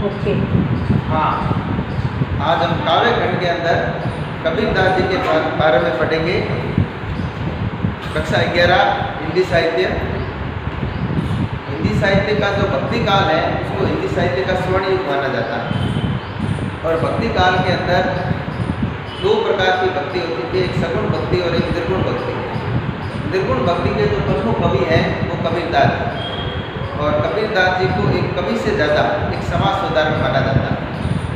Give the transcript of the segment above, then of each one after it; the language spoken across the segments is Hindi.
ओके। हाँ, आज हम काव्य खंड के अंदर कबीरदास जी के बारे में पढ़ेंगे। कक्षा 11 हिंदी साहित्य। हिंदी साहित्य का जो भक्ति काल है उसको हिंदी साहित्य का स्वर्ण युग माना जाता है। और भक्ति काल के अंदर दो प्रकार की भक्ति होती थी, एक सगुण भक्ति और एक निर्गुण भक्ति। निर्गुण भक्ति के जो प्रमुख कवि हैं वो कबीरदास जी, और कबीरदास जी को एक कवि से ज़्यादा एक समाज सुधारक माना जाता है।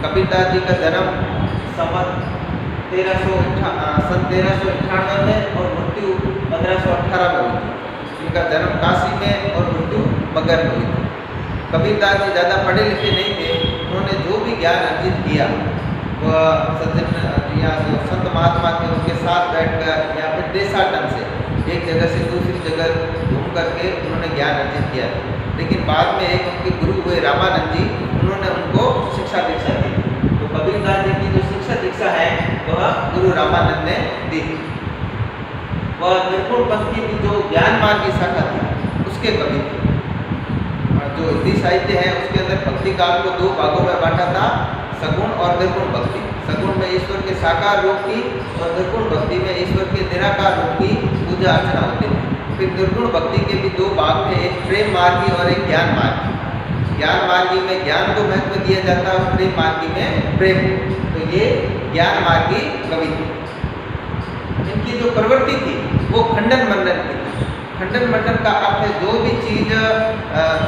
कबीरदास जी का जन्म सन 1398 में और मृत्यु 1518 में हुई थी। इनका जन्म काशी में और मृत्यु मगध में हुई थी। कबीरदास जी ज़्यादा पढ़े लिखे नहीं थे। उन्होंने जो भी ज्ञान अर्जित किया वह सज्जन या जो संत महात्मा थे उनके साथ बैठकर या फिर देशाटन से एक जगह से दूसरी जगह घूम करके उन्होंने ज्ञान अर्जित किया। लेकिन बाद में एक उनके गुरु हुए रामानंद जी, उन्होंने उनको शिक्षा दीक्षा दी। तो कबीरदास जी की जो शिक्षा दीक्षा है वह गुरु रामानंद ने दी। वह निर्गुण भक्ति की जो ज्ञान मार्ग की शाखा थी उसके कवि थे। जो हिंदी साहित्य है उसके अंदर भक्ति काल को दो भागों में बांटा था, सगुण और निर्गुण भक्ति। सगुण में ईश्वर के साकार रूप की और निर्गुण भक्ति में ईश्वर के निराकार रूप की पूजा अर्चना होती थी। फिर निर्गुण भक्ति के भी दो भाग थे, एक प्रेम मार्गी और एक ज्ञान मार्गी। ज्ञान मार्गी में ज्ञान को महत्व दिया जाता है और प्रेम मार्गी में प्रेम। तो ये ज्ञान मार्गी कवि थे। इनकी जो प्रवृत्ति थी वो खंडन मंडन की थी। खंडन मंडन का अर्थ है जो भी चीज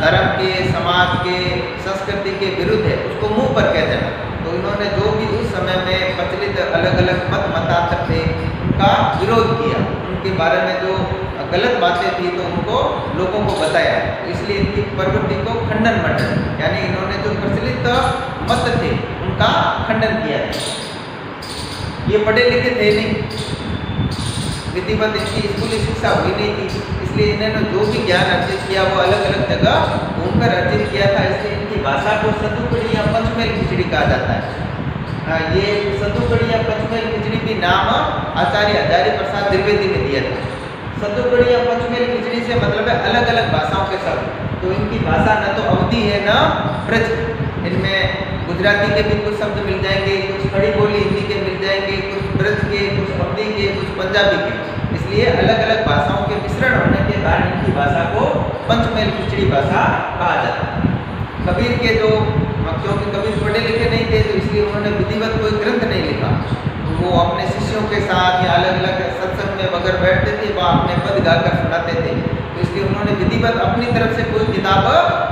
धर्म के, समाज के, संस्कृति के विरुद्ध है उसको मुंह पर कह देना। तो इन्होंने जो भी उस समय में प्रचलित अलग अलग मतांतर थे उनका विरोध किया। उनके बारे में जो गलत बातें थी तो उनको लोगों को बताया। तो इसलिए इनकी प्रवृत्ति को खंडन मंडन, यानी इन्होंने जो प्रचलित मत थे उनका खंडन किया। ये पढ़े लिखे थे नहीं, विधिवत इनकी स्कूली शिक्षा हुई नहीं थी, इसलिए इन्होंने जो भी ज्ञान अर्जित किया वो अलग अलग जगह घूमकर अर्जित किया था। इसलिए इनकी भाषा को सतुकड़ी या पंचमेल खिचड़ी कहा जाता है। ये सतुकड़ी या पंचमेल खिचड़ी भी नाम आचार्य हजारी प्रसाद द्विवेदी ने दिया था। सतुकड़ी या पंचमेल खिचड़ी से मतलब है अलग अलग भाषाओं के शब्द। तो इनकी भाषा न तो अवधी है न ब्रज। इनमें गुजराती के भी कुछ शब्द मिल जाएंगे, कुछ खड़ी बोली हिंदी के मिल जाएंगे, कुछ ब्रज के, कुछ अवधी के, कुछ पंजाबी के। इसलिए अलग अलग भाषाओं के मिश्रण होने के कारण इनकी भाषा को पंचमेल खिचड़ी भाषा कहा जाता है। कबीर के जो, क्योंकि कबीर पढ़े लिखे नहीं थे तो इसलिए उन्होंने विधिवत कोई ग्रंथ नहीं लिखा। वो अपने शिष्यों के साथ या अलग अलग सत्संग में अगर बैठते थे वह अपने पद गाकर सुनाते थे। तो इसलिए उन्होंने विधिवत अपनी तरफ से कोई किताब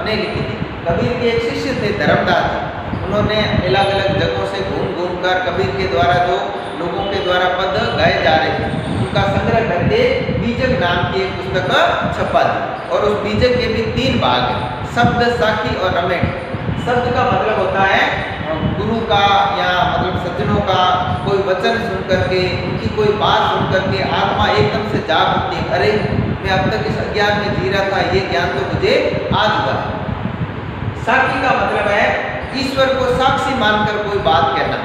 नहीं लिखी थी। कबीर के एक शिष्य थे धर्मदास जी, उन्होंने अलग अलग जगहों से घूम घूम कर कबीर के द्वारा जो लोगों के द्वारा पद गाए जा रहे थे उनका संग्रह करके बीजक नाम की एक पुस्तक छपा दी। और उस बीजक के भी 3 भाग हैं, शब्द, साखी और रमेण। शब्द का मतलब होता है गुरु का या मतलब सज्जनों का कोई वचन सुन करके, उनकी कोई बात सुन करके आत्मा एकदम से जाग उठती, अरे मैं अब तक इस अज्ञान में जी रहा था, ये ज्ञान तो मुझे आ चुका है। साक्षी का मतलब है ईश्वर को साक्षी मानकर कोई बात कहना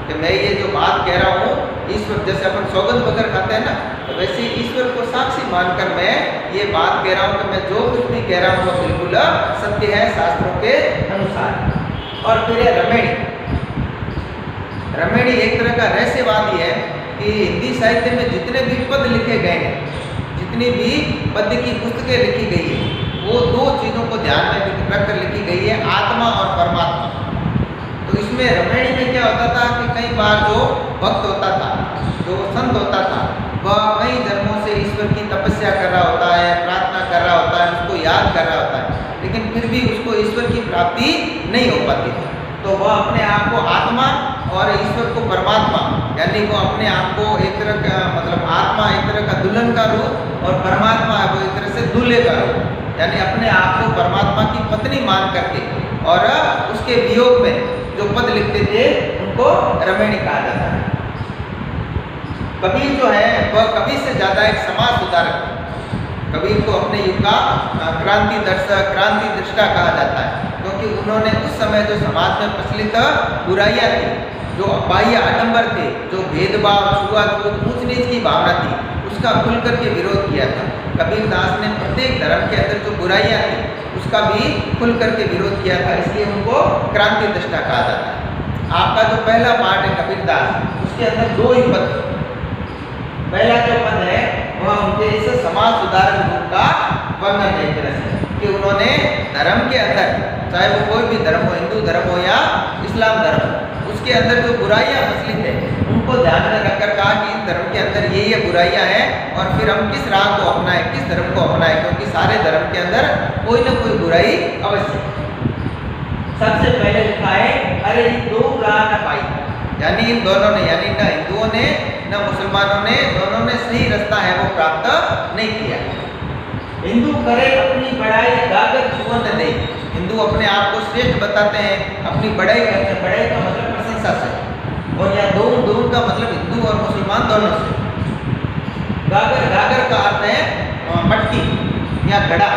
कि मैं ये जो बात कह रहा हूँ ईश्वर, जैसे अपन सौगंध वगैरह खाते हैं ना, तो वैसे ईश्वर को साक्षी मानकर मैं ये बात कह रहा हूँ कि मैं जो कुछ भी कह रहा हूँ वो बिल्कुल सत्य है शास्त्रों के अनुसार। और फिर है रमेणी। रमेणी एक तरह का रहस्यवादी है कि हिंदी साहित्य में जितने भी पद लिखे गए हैं, जितनी भी पद्य की पुस्तकें लिखी गई है, वो 2 चीज़ों को ध्यान में रखकर लिखी गई है, आत्मा और परमात्मा। तो इसमें रमेणी में क्या होता था कि कई बार जो भक्त होता था, जो संत होता था, वह कई जन्मों से ईश्वर की तपस्या कर रहा होता है, प्रार्थना कर रहा होता है, उसको याद कर रहा होता है, लेकिन फिर भी उसको ईश्वर की प्राप्ति नहीं हो पाती थी। तो वह अपने आप को आत्मा और ईश्वर को परमात्मा, यानी वो अपने आप को एक तरह का मतलब आत्मा एक तरह का दुल्हन का रूप और परमात्मा है वो एक तरह से दूल्हे का रूप, यानी अपने आप को परमात्मा की पत्नी मान करके और उसके वियोग में जो पद लिखते थे उनको रमेणी कहा जाता है। कबीर जो है वह कबीर से ज़्यादा एक समाज सुधारक थे। कबीर को अपने युग का क्रांति दर्शक, क्रांति दृष्टा कहा जाता है, क्योंकि उन्होंने उस समय जो समाज में प्रचलित बुराइयाँ थी, जो बाह्य आडंबर थे, जो भेदभाव, छुआछूत, ऊंच नीच की भावना थी, उसका खुल करके विरोध किया था। कबीरदास ने प्रत्येक धर्म के अंदर जो बुराइयाँ थी उसका भी खुल करके विरोध किया था, इसलिए उनको क्रांति दृष्टा कहा जाता है। आपका जो पहला पाठ है कबीरदास, उसके अंदर 2 ही पद। पहला जो पद है वह उनके इस समाज सुधारक रूप का वर्णन है, एक तरह से कि उन्होंने धर्म के अंदर, चाहे वो कोई भी धर्म हो, हिंदू धर्म हो या इस्लाम धर्म, उसके अंदर जो बुराइयां प्रचलित है उनको ध्यान में रखकर कहा कि इस धर्म के अंदर ये बुराइयां हैं और फिर हम किस राह को अपनाएं, किस धर्म को अपनाएं, क्योंकि सारे धर्म के अंदर कोई ना कोई बुराई अवश्य। सबसे पहले लिखा है अरे ये 2 राह न पाई, यानी इन दोनों ने, यानी न हिंदुओं ने न मुसलमानों ने, दोनों ने सही रास्ता है वो प्राप्त नहीं किया। हिंदू करे अपनी बड़ाई गागर छुअन दे, हिंदू अपने आप को श्रेष्ठ बताते हैं, अपनी बड़ाई करते हैं, बड़ाई का मतलब प्रशंसा से, और या दोनों का मतलब हिंदू और मुसलमान दोनों से। गागर का अर्थ है मटकी या घड़ा।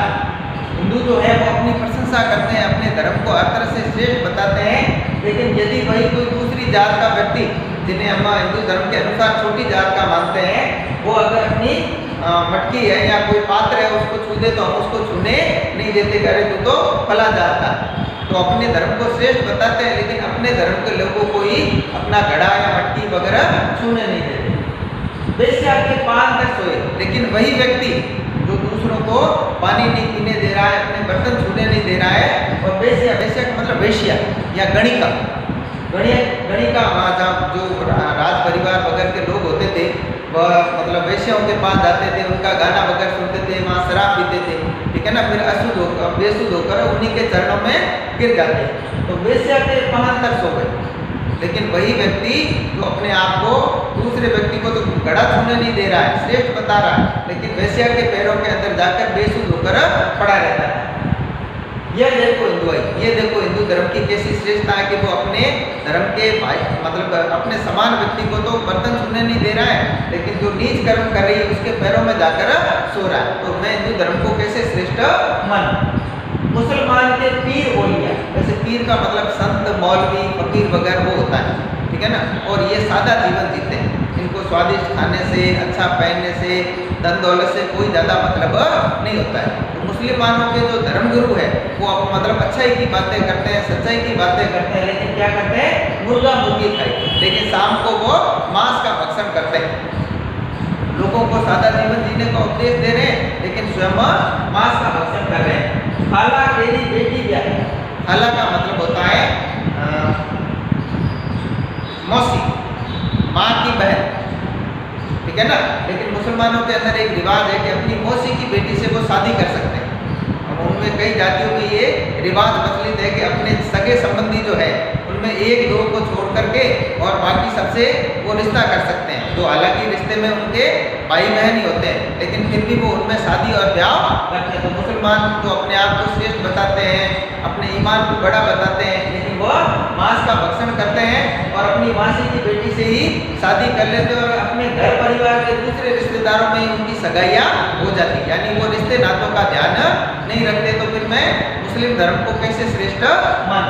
हिंदू जो है वो अपनी प्रशंसा करते हैं, अपने धर्म को हर तरह से श्रेष्ठ बताते हैं, लेकिन यदि वही कोई दूसरी जात का व्यक्ति, जिन्हें हम हिंदू धर्म के अनुसार छोटी जात का मानते हैं, वो अगर अपनी मटकी है या कोई पात्र है उसको छू दे तो हम उसको छूने नहीं देते, करे तो फला जाता है। तो अपने धर्म को श्रेष्ठ बताते हैं, लेकिन अपने धर्म के लोगों को ही अपना घड़ा या मटकी वगैरह छूने नहीं देते। वेश्या के पान तक सोए, लेकिन वही व्यक्ति जो दूसरों को पानी नहीं पीने दे रहा है, अपने बर्तन छूने नहीं दे रहा है, और वेश्या का मतलब वेश्या या गणिका, गणिका जहाँ जो राज परिवार वगैरह के लोग होते थे वह मतलब वेश्याओं के पास जाते थे, उनका गाना वगैरह सुनते थे, वहाँ शराब पीते थे, ठीक है ना, फिर अशुद्ध होकर बेसुद्ध होकर उन्हीं के चरणों में गिर जाते। तो वेश्या के पान तक सो गए, लेकिन वही व्यक्ति जो अपने आप को दूसरे व्यक्ति को तो घड़ा छूने नहीं दे रहा है, श्रेष्ठ बता रहा है, लेकिन वेश्या के पैरों के अंदर जाकर बेसुद्ध होकर पड़ा रहता है। ये देखो हिंदू धर्म की कैसी श्रेष्ठता है कि वो अपने धर्म के भाई मतलब अपने समान व्यक्ति को तो बर्तन छूने नहीं दे रहा है, लेकिन जो नीच कर्म कर रही है उसके पैरों में जाकर सो रहा है। तो मैं हिंदू धर्म को कैसे श्रेष्ठ मान। मुसलमान के पीर बोलिया, वैसे पीर का मतलब संत, मौलवी, फकीर वगैरह वो होता है, ठीक है ना, और ये सादा जीवन जीते हैं, इनको स्वादिष्ट खाने से, अच्छा पहनने से, धन दौलत से कोई ज़्यादा मतलब नहीं होता है। तो मुसलमानों के जो धर्मगुरु है वो मतलब अच्छाई की बातें करते हैं, सच्चाई की बातें करते हैं, लेकिन क्या करते हैं, मुर्गा मुर्गी खाए, लेकिन शाम को वो मांस का भक्षण करते हैं। लोगों को सादा जीवन जीने का उपदेश दे रहे हैं, लेकिन स्वयं मांस का भक्षण कर रहे हैं। खाला तेरी बेटी ब्याह, खाला का मतलब होता है मौसी, माँ की बहन, ठीक है ना, लेकिन मुसलमानों के अंदर एक रिवाज है कि अपनी मौसी की बेटी से वो शादी कर सकते हैं। अब उनमें कई जातियों में ये रिवाज प्रचलित है कि अपने सगे संबंधी जो है उनमें 1-2 को छोड़ करके और बाकी सबसे वो रिश्ता कर सकते हैं, जो हालांकि रिश्ते में उनके भाई बहन ही होते हैं, लेकिन फिर भी वो उनमें शादी और ब्याह करते हैं। तो मुसलमान जो अपने आप को श्रेष्ठ बताते हैं, अपने ईमान को बड़ा बताते हैं, लेकिन वह मांस का भक्षण करते हैं और अपनी मासी की बेटी से ही शादी कर लेते हैं और अपने घर परिवार के दूसरे रिश्तेदारों में ही उनकी सगाइयाँ हो जाती, यानी वो रिश्ते नातों का ध्यान नहीं रखते। तो फिर मैं मुस्लिम धर्म को कैसे श्रेष्ठ मान।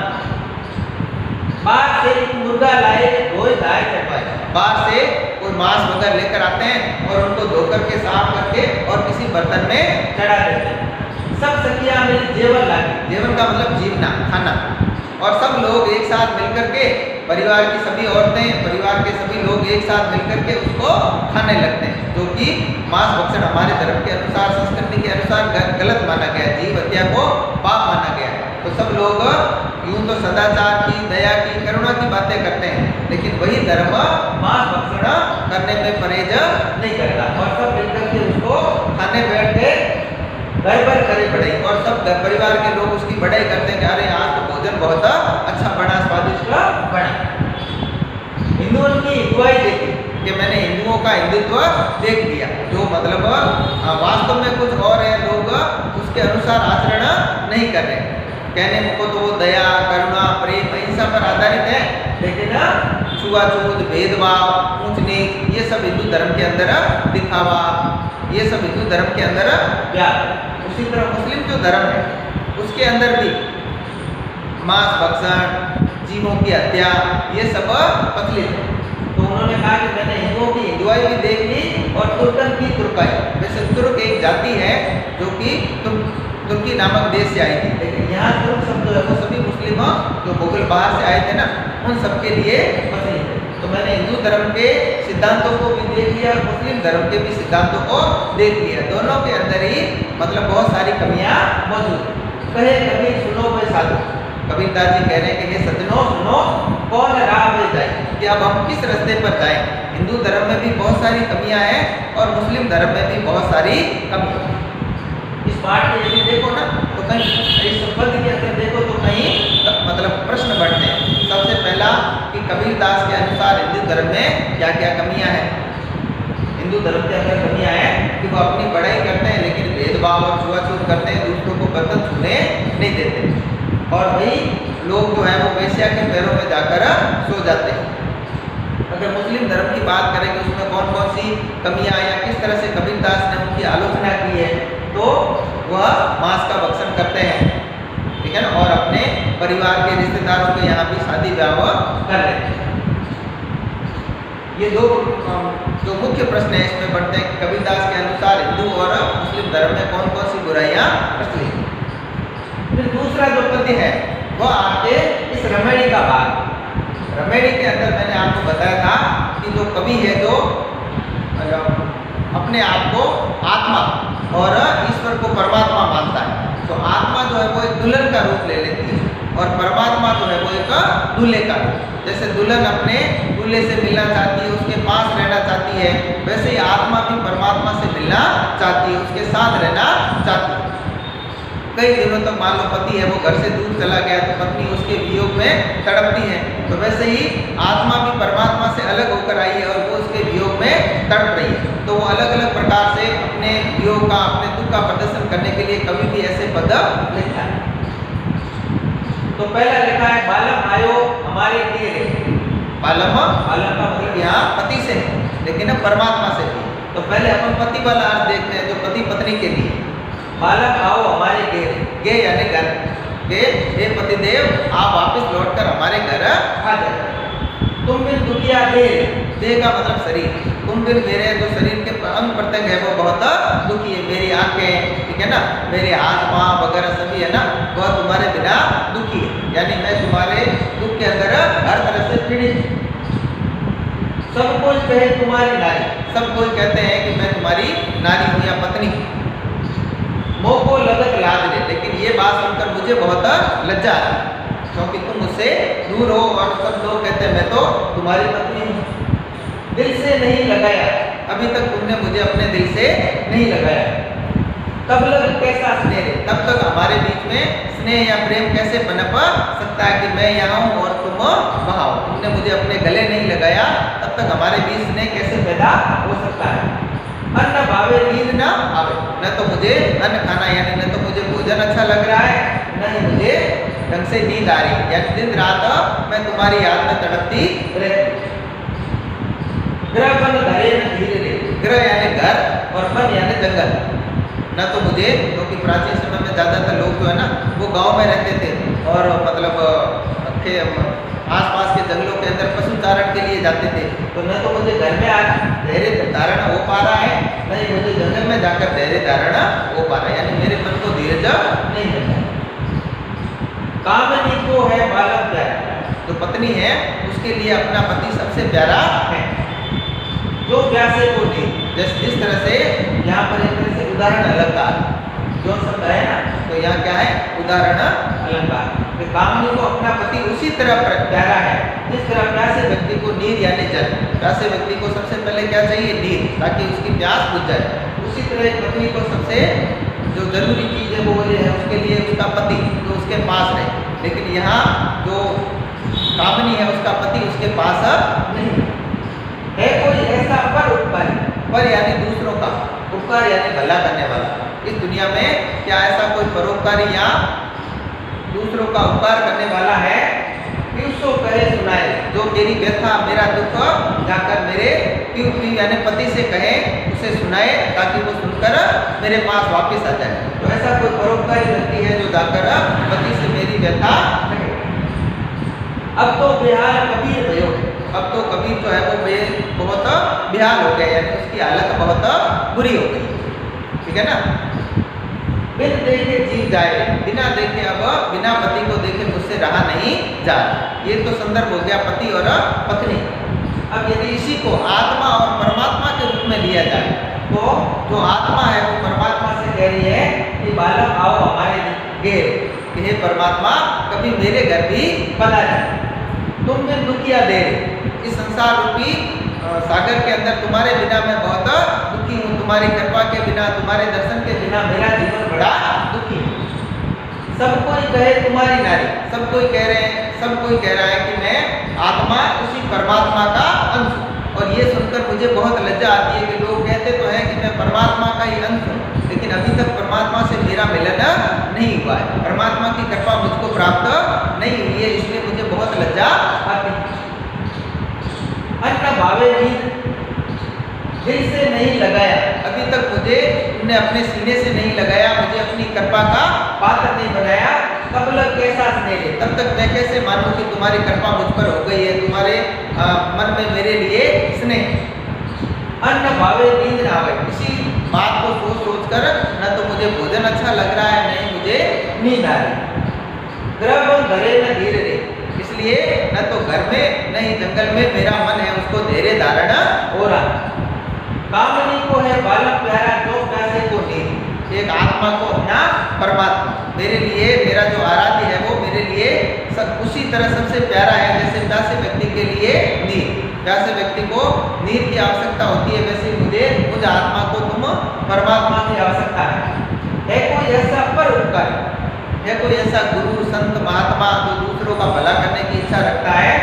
बाहर से एक मुर्गा लाए, धोए धाए चढ़वाए, बाहर से कोई मांस वगैरह लेकर आते हैं और उनको धो करके साफ करके और किसी बर्तन में चढ़ा देते हैं। सब सखियां मिल जेवर लाए, जेवर का मतलब जीवना, खाना, और सब लोग एक साथ मिलकर के, परिवार की सभी औरतें, परिवार के सभी लोग एक साथ मिलकर के उसको खाने लगते हैं, जो कि मांस भक्षण हमारे धर्म के अनुसार, संस्कृति के अनुसार गलत माना गया, जीव हत्या को पाप माना गया। तो सब लोग यूं तो सदाचार की, दया की, करुणा की बातें करते हैं, लेकिन वही धर्म मांस भक्षण करने में परहेज नहीं करता, और सब मिलकर के उसको खाने बैठ के घर पर करे बढ़ाई, और सब घर परिवार के लोग उसकी बढ़ाई करते हैं कि अरे आज तो भोजन बहुत अच्छा बना, स्वादिष्ट बना। हिंदुओं की हिंदुआई देखी कि मैंने हिंदुओं का हिंदुत्व देख लिया, जो मतलब वास्तव में कुछ और है, लोग उसके अनुसार आचरण नहीं कर रहे। कहने को तो वो दया, करुणा, प्रेम, अहिंसा पर आधारित है, लेकिन छुआछूत, भेदभाव, ऊंच नीच, ये सब हिंदू धर्म के अंदर दिखावा, ये सब हिंदू धर्म के अंदर व्याप्त। उसी तरह मुस्लिम जो धर्म है उसके अंदर भी मांस भक्षण, जीवों की हत्या, ये सब प्रचलित है। तो उन्होंने कहा कि मैंने हिंदुओं की हिंदुआई भी देख ली और तुर्कन की तुर्काई। वैसे तुर्क एक जाति है जो कि तुर्की नामक देश से आई थी। लेकिन यहाँ तुर्क शब्द है वो सभी मुस्लिम जो मुगल बाहर से आए थे ना, उन सबके लिए मसीह थे। तो मैंने हिंदू धर्म के सिद्धांतों को भी देख लिया और मुस्लिम धर्म के भी सिद्धांतों को देख लिया। दोनों के अंदर ही मतलब बहुत सारी कमियां मौजूद हैं। कहे कबीर सुनो वे साधु, कबीरदास जी कह रहे हैं कि ये सज्जनों सुनो, कौन राह में जाए, कि अब हम किस रास्ते पर जाएं। हिंदू धर्म में भी बहुत सारी कमियां हैं और मुस्लिम धर्म में भी बहुत सारी कमियां हैं। इस पाठ में यदि देखो ना तो कहीं इस संबंध के अंदर देखो तो कहीं मतलब प्रश्न बढ़ते हैं। सबसे पहला कि कबीरदास के अनुसार हिंदू धर्म में क्या क्या कमियां हैं। हिंदू धर्म के अंदर कमियां हैं कि वो अपनी बड़ाई करते हैं लेकिन भेदभाव और छुआछूत करते हैं, दूसरों को बर्तन छूने नहीं देते, और वही लोग जो है वो वेश्या के पैरों में जाकर सो जाते हैं। अगर मुस्लिम धर्म की बात करें कि उसमें कौन कौन सी कमियां या किस तरह से कबीरदास ने उनकी आलोचना की है, तो वह मांस का भक्षण करते हैं, ठीक है ना, और अपने परिवार के रिश्तेदारों के यहाँ भी शादी ब्याह कर लेते हैं। ये दो जो मुख्य प्रश्न है इसमें बढ़ते हैं कि कबीरदास के अनुसार हिंदू और मुस्लिम धर्म में कौन कौन सी बुराइयां प्रचलित हैं। फिर दूसरा जो पद्य है वह आके इस रमणी का भाग। रमणी के अंदर मैंने आपको बताया था कि जो कवि है जो अपने आप को आत्मा और ईश्वर को परमात्मा मानता है, तो आत्मा जो है वो एक दुल्हन का रूप ले लेती है और परमात्मा जो है वो एक दूल्हे का रूप। जैसे दुल्हन अपने दूल्हे से मिलना चाहती है, उसके पास रहना चाहती है, वैसे ही आत्मा भी परमात्मा से मिलना चाहती है, उसके साथ रहना चाहती है। कई दिनों तक मान लो पति है वो घर से दूर चला गया तो पत्नी उसके वियोग में तड़पती है, तो वैसे ही आत्मा भी परमात्मा से अलग होकर आई है और वो उसके वियोग में तड़प रही है। तो वो अलग अलग प्रकार से अपने वियोग का, अपने दुख का प्रदर्शन करने के लिए कभी भी ऐसे पद लिखता है। तो पहला लिखा है बालम आयो हमारे लिए। बालम बालम का मतलब यहाँ पति से है लेकिन अब परमात्मा से भी। तो पहले अपन पति वाला अर्थ देखते हैं जो पति पत्नी के लिए। बालक आओ हमारे घेर, गे यानी घर, के हे पतिदेव आप वापस लौटकर हमारे घर आ जाए। तुम बिन दुखिया देह का मतलब शरीर, तुम बिन मेरे जो शरीर के अंग प्रत्यंग है वो बहुत दुखी है। मेरी आंखें, ठीक है ना, मेरे हाथ पाँव वगैरह सभी है ना, वह तुम्हारे बिना दुखी है, यानी मैं तुम्हारे दुख के अंदर हर तरह से पीड़ित हूँ। सब कोई कहे तुम्हारी नारी, सब कोई कहते हैं कि मैं तुम्हारी नारी हूँ या पत्नी हूँ। मोह को लगत लाज दे, लेकिन ये बात सुनकर मुझे बहुत लज्जा आती है क्योंकि तुम मुझसे दूर हो और सब लोग कहते हैं मैं तो तुम्हारी पत्नी हूँ। दिल से नहीं लगाया, अभी तक तुमने मुझे अपने दिल से नहीं लगाया। तब लग कैसा स्नेह, तब तक हमारे बीच में स्नेह या प्रेम कैसे पनप सकता है कि मैं यहाँ हूँ और तुम वहाँ हो। तुमने मुझे अपने गले नहीं लगाया, तब तक हमारे बीच स्नेह कैसे पैदा हो सकता है। अन्न भावे नींद ना आवे, न तो मुझे अन्न खाना यानी न तो मुझे भोजन अच्छा लग रहा है, न ही मुझे ढंग से नींद आ रही, यानी दिन रात मैं तुम्हारी याद में तड़पती रहती। ग्रह बन धरे न धीरे, ग्रह यानी घर और वन यानी जंगल। न तो मुझे, क्योंकि प्राचीन समय में ज़्यादातर लोग जो है ना वो गांव में रहते थे और मतलब आसपास के जंगलों के अंदर पशु चारण के लिए जाते थे, तो न तो मुझे घर में आज धैर्य धारण हो पा रहा है, न ही मुझे जंगल में जाकर धैर्य धारण हो पा रहा है, यानी मेरे मन को धीरज नहीं मिलता। कामनी को है बालक प्यारा, जो पत्नी है उसके लिए अपना पति सबसे प्यारा है। जो प्यासे को नहीं, जिस तरह से यहाँ पर एक तरह से उदाहरण अलंकार जो शब्द है ना, तो यहाँ क्या है उदाहरण अलंकार। कामनी को अपना पति उसी तरह प्यारा है जिस तरह प्यासे व्यक्ति को नीर यानी जल, प्यासे व्यक्ति को सबसे पहले क्या चाहिए नीर, ताकि उसकी प्यास बुझ जाए। उसी तरह एक पत्नी को सबसे जो जरूरी चीज़ है वो ये है उसके लिए उसका पति जो उसके पास रहे, लेकिन यहाँ जो कामनी है उसका पति उसके पास नहीं है। कोई ऐसा पर उपकारी, पर यानी दूसरों का, उपकार यानी भला करने वाला। इस दुनिया में क्या ऐसा कोई परोपकारी या दूसरों का उपकार करने वाला है कि उसको कहे सुनाए, जो मेरी व्यथा मेरा दुख जाकर मेरे पीऊ यानी पति से कहे, उसे सुनाए ताकि वो सुनकर मेरे पास वापस आ जाए। तो ऐसा कोई परोपकारी व्यक्ति है जो जाकर पति से मेरी व्यथा कहे। अब तो बेहाल कबीर भयो, अब तो कबीर जो है वो बहुत बेहाल हो गए, यानी उसकी हालत बहुत बुरी हो गई, ठीक है ना। बिन देखे जीव जाए, बिना देखे अब बिना पति को देखे मुझसे रहा नहीं जा। ये तो संदर्भ हो गया पति और पत्नी। अब यदि इसी को आत्मा और परमात्मा के रूप में लिया जाए तो जो आत्मा है वो परमात्मा से कह रही है कि बालक आओ हमारे घेर, कि हे परमात्मा कभी मेरे घर भी पधारे, तुम बिन दुखिया दे रहे, इस संसार रूपी सागर के अंदर तुम्हारे बिना मैं बहुत दुखी हूँ, तुम्हारी कृपा के बिना, तुम्हारे दर्शन के बिना मेरा जीवन बड़ा दुखी है। सब कोई कहे तुम्हारी नारी, सब कोई कह रहे हैं, सब कोई कह रहा है कि मैं आत्मा उसी परमात्मा का अंश हूँ। और ये सुनकर मुझे बहुत लज्जा आती है कि लोग कहते तो हैं कि मैं परमात्मा का ही अंश हूँ, लेकिन अभी तक परमात्मा से मेरा मिलन नहीं हुआ है, परमात्मा की कृपा मुझको प्राप्त नहीं हुई है, इसलिए मुझे बहुत लज्जा आती है। अन्न भावे दिल से नहीं लगाया, अभी तक मुझे तुमने अपने सीने से नहीं लगाया, मुझे अपनी कृपा का पात्र नहीं बनाया, तब लग कैसा स्नेह, तब तक मैं कैसे मानूं कि तुम्हारी कृपा मुझ पर हो गई है, तुम्हारे मन में मेरे लिए स्नेह। अन्न भावे नींद ना आवे, इसी बात को सोच सोच कर न तो मुझे भोजन अच्छा लग रहा है, नहीं मुझे नींद आ रही। ग्रह घरे न धीरे रे, इसलिए न तो घर में नहीं जंगल में मेरा मन है उसको धैर्य धारण हो रहा। कामनी को है बालक प्यारा, जो प्यासे को नींद, एक आत्मा को अपना परमात्मा मेरे लिए, मेरा जो आराध्य है वो मेरे लिए सब उसी तरह सबसे प्यारा है जैसे प्यासे व्यक्ति के लिए नींद, प्यासे व्यक्ति को नींद की आवश्यकता होती है, वैसे मुझ आत्मा को तुम परमात्मा की आवश्यकता है। कोई ऐसा पर उपकार है, कोई ऐसा गुरु संत महात्मा जो दूसरों का भला करने की इच्छा रखता है,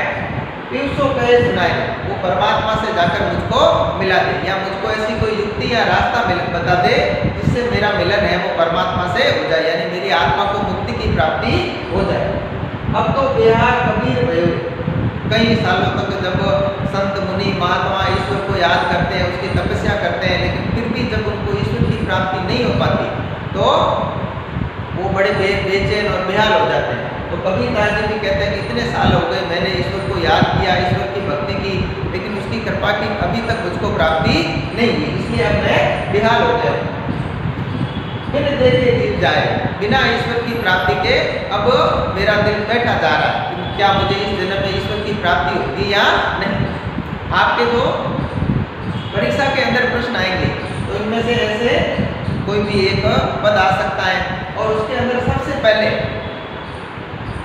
उसको कहे सुनाए, वो परमात्मा से जाकर मुझको मिला दे, या मुझको ऐसी कोई युक्ति या रास्ता बता दे जिससे मेरा मिलन है वो परमात्मा से हो जाए, यानी मेरी आत्मा को मुक्ति की प्राप्ति हो जाए। अब तो बिहार कबीर भयो, कई सालों तक जब संत मुनि महात्मा ईश्वर को याद करते हैं, उसकी तपस्या करते हैं, लेकिन फिर भी जब उनको ईश्वर की प्राप्ति नहीं हो पाती तो वो बड़े बेचैन और बेहाल हो जाते हैं। तो कबीर दास जी भी कहते हैं कि इतने साल हो गए मैंने ईश्वर को याद किया, ईश्वर की भक्ति की, लेकिन उसकी कृपा की अभी तक मुझको प्राप्ति नहीं हुई, इसलिए अब मैं बेहाल हो गया। बिन देखे दिल जाए, बिना ईश्वर की प्राप्ति के अब मेरा दिल बैठा जा रहा है, क्या मुझे इस जन्म में ईश्वर की प्राप्ति होगी या नहीं। आपके जो परीक्षा के अंदर प्रश्न आएंगे तो इनमें से ऐसे कोई भी एक पद आ सकता है, और उसके अंदर सबसे पहले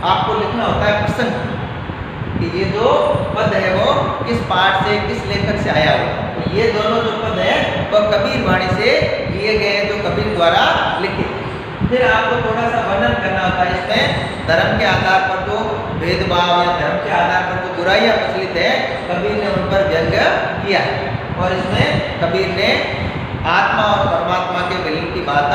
आपको लिखना होता है प्रसंग, कि ये जो पद है वो किस पाठ से, किस लेखक से आया हो। तो ये दोनों जो पद है वो कबीर वाणी से लिए गए हैं, जो कबीर द्वारा लिखे। फिर आपको थोड़ा सा वर्णन करना होता है, इसमें धर्म के आधार पर जो भेदभाव या धर्म के आधार पर जो बुराइयां प्रचलित है कबीर ने उन पर व्यंग किया है, और इसमें कबीर ने आत्मा और परमात्मा के मिलन की बात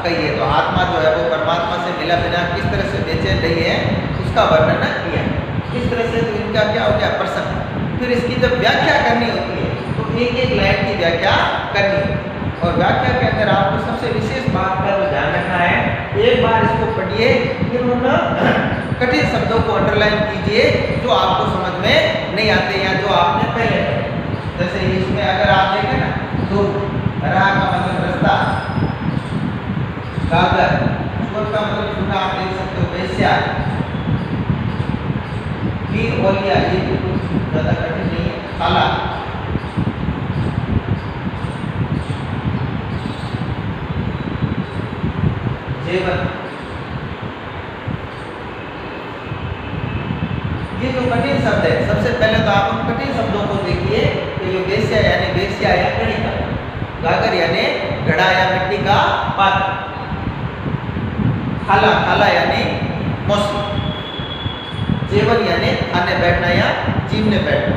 कही है। तो आत्मा जो है वो परमात्मा से मिला बिना किस तरह से बेचैन रही है उसका वर्णन किया। इस तरह से तो इनका क्या हो गया प्रसंग। फिर इसकी जब व्याख्या करनी होती है तो एक एक लाइन की व्याख्या करनी है, और व्याख्या के अंदर आपको सबसे विशेष बात का जो ध्यान रखना है, एक बार इसको पढ़िए, फिर उन कठिन शब्दों को अंडरलाइन कीजिए जो आपको समझ में नहीं आते या जो आपने पहले पढ़े। जैसे इसमें अगर आप देखें ना तो राह का मतलब रास्ता, गागर सुर का मतलब सुना, आप देख सकते हो वेश्या, वीर बोलिया, ये भी कुछ ज्यादा कठिन नहीं है, खाला, जेवन, ये जो कठिन शब्द है, सबसे पहले तो आप उन कठिन शब्दों को देखिए कि जो वेश्या यानी वेश्या या कणिका, गागर यानी घड़ा या मिट्टी का पात्र, खाला खाला यानी मौसम, जेवन यानी खाने बैठना या जीवने बैठना।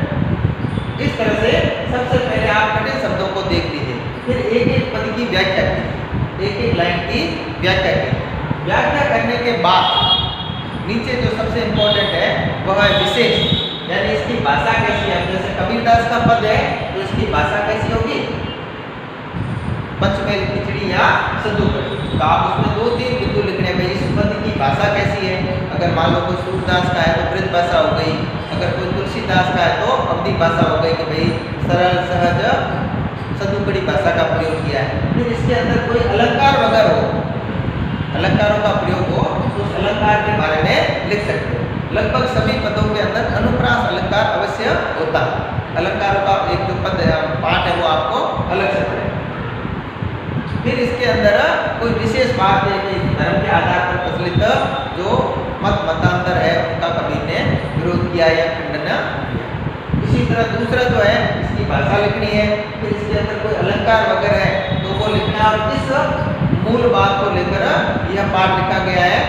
इस तरह से सबसे पहले आप कठिन शब्दों को देख लीजिए, फिर एक एक पद की व्याख्या कीजिए, एक एक लाइन की व्याख्या कीजिए। व्याख्या करने के बाद नीचे जो सबसे इम्पोर्टेंट है वह है विशेष, यानी इसकी भाषा कैसी है। जैसे कबीरदास का पद है तो इसकी भाषा कैसी होगी, पंचमेल खिचड़ी या सदुपति, तो आप उसमें 2-3 बिंदु लिखने में इस पद की भाषा कैसी है। अगर मान लो कोई सूरदास का है तो ब्रज भाषा हो गई, अगर कोई तुलसीदास का है तो अवधि भाषा हो गई कि भाई सरल सहज सदुपड़ी भाषा का प्रयोग किया है। फिर इसके अंदर कोई अलंकार वगैरह हो अलंकारों का प्रयोग हो तो उस अलंकार के बारे में लिख सकते हो। लगभग सभी पदों के अंदर अनुप्रास अलंकार अवश्य होता है। अलंकारों का एक जो पद है, पाठ है, वो आपको अलग से पड़ेगा। फिर इसके अंदर कोई विशेष बात है कि धर्म के आधार पर प्रचलित जो मतांतर है उनका कवि ने विरोध किया या खंडन किया। इसी तरह दूसरा जो है, इसकी भाषा लिखनी है, फिर इसके अंदर कोई अलंकार वगैरह है तो वो लिखना, और इस मूल बात को लेकर यह पाठ लिखा गया है,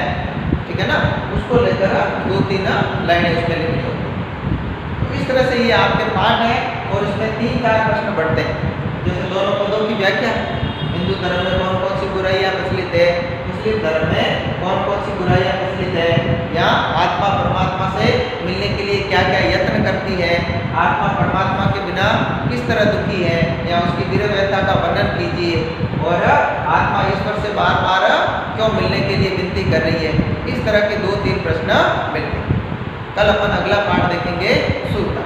ठीक है ना, उसको लेकर 2-3 लाइनें उसमें लिखनी होगी। तो इस तरह से ये आपके पाठ है और इसमें 3-4 प्रश्न बढ़ते हैं। जैसे दोनों पदों की व्याख्या, हिंदू धर्म में कौन कौन सी बुराइयां प्रचलित है, मुस्लिम धर्म में कौन कौन सी बुराइयां प्रचलित है, या आत्मा परमात्मा से मिलने के लिए क्या क्या यत्न करती है, आत्मा परमात्मा के बिना किस तरह दुखी है, या उसकी विरह का वर्णन कीजिए, और आत्मा ईश्वर से बार बार क्यों मिलने के लिए विनती कर रही है। इस तरह के 2-3 प्रश्न मिलते हैं। कल अपन अगला पाठ देखेंगे सूत्र।